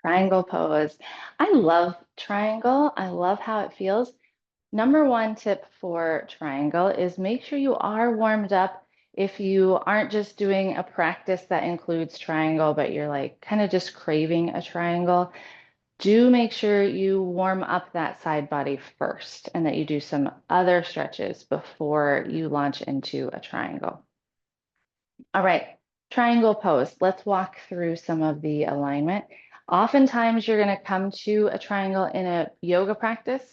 Triangle pose. I love triangle. I love how it feels. Number one tip for triangle is make sure you are warmed up. If you aren't just doing a practice that includes triangle, but you're like kind of just craving a triangle, do make sure you warm up that side body first and that you do some other stretches before you launch into a triangle. All right, triangle pose. Let's walk through some of the alignment. Oftentimes, you're going to come to a triangle in a yoga practice,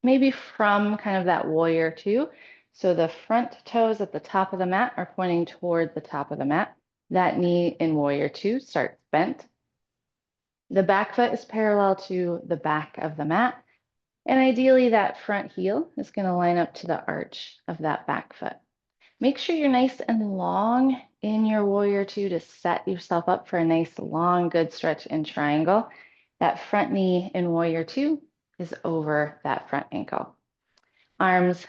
maybe from kind of that warrior two. So the front toes at the top of the mat are pointing toward the top of the mat. That knee in warrior two starts bent. The back foot is parallel to the back of the mat. And ideally, that front heel is going to line up to the arch of that back foot. Make sure you're nice and long in your warrior two to set yourself up for a nice long, good stretch in triangle. That front knee in warrior two is over that front ankle. Arms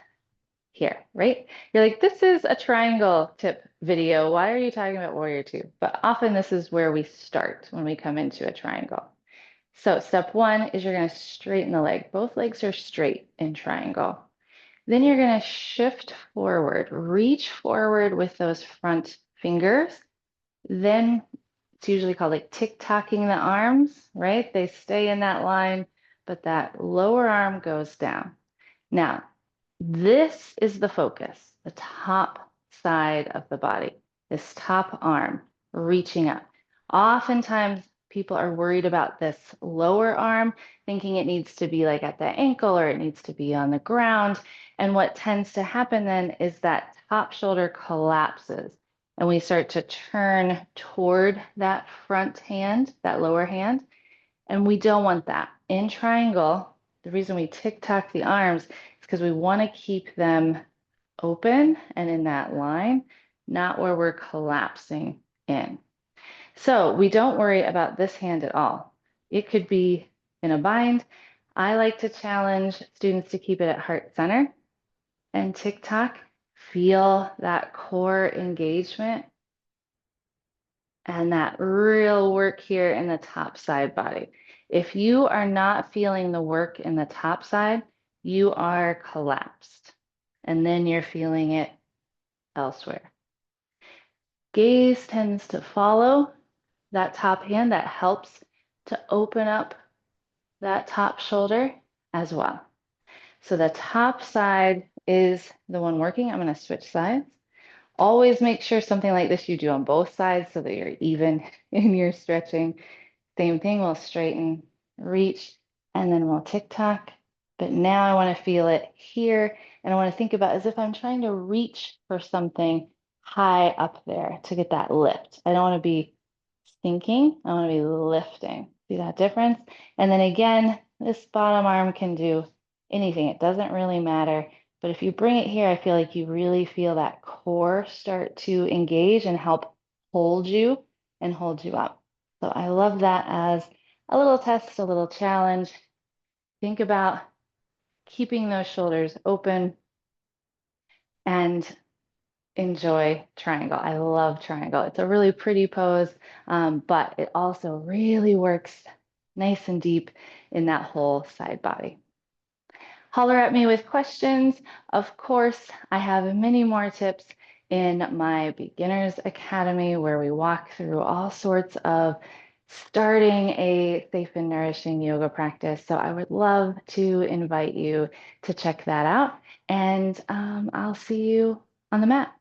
here, right? You're like, this is a triangle tip video. Why are you talking about warrior two? But often this is where we start when we come into a triangle. So step one is you're going to straighten the leg. Both legs are straight in triangle. Then you're going to shift forward, reach forward with those front fingers. Then it's usually called like tick-tocking the arms, right? They stay in that line, but that lower arm goes down. Now, this is the focus, the top side of the body, this top arm reaching up. Oftentimes, people are worried about this lower arm, thinking it needs to be like at the ankle or it needs to be on the ground. And what tends to happen then is that top shoulder collapses and we start to turn toward that front hand, that lower hand. And we don't want that. In triangle, the reason we tick-tock the arms is because we want to keep them open and in that line, not where we're collapsing in. So we don't worry about this hand at all. It could be in a bind. I like to challenge students to keep it at heart center and tick-tock. Feel that core engagement and that real work here in the top side body. If you are not feeling the work in the top side, you are collapsed. And then you're feeling it elsewhere. Gaze tends to follow that top hand. That helps to open up that top shoulder as well. So the top side is the one working. I'm going to switch sides. Always make sure something like this you do on both sides so that you're even in your stretching. Same thing, we'll straighten, reach, and then we'll tick-tock. But now I want to feel it here, and I want to think about as if I'm trying to reach for something high up there to get that lift. I don't want to be sinking, I want to be lifting. See that difference? And then again, this bottom arm can do anything. It doesn't really matter. But if you bring it here, I feel like you really feel that core start to engage and help hold you and hold you up. So I love that as a little test, a little challenge. Think about keeping those shoulders open and enjoy triangle. I love triangle. It's a really pretty pose, but it also really works nice and deep in that whole side body. Holler at me with questions. Of course, I have many more tips in my Beginners Academy where we walk through all sorts of starting a safe and nourishing yoga practice. So I would love to invite you to check that out. And I'll see you on the mat.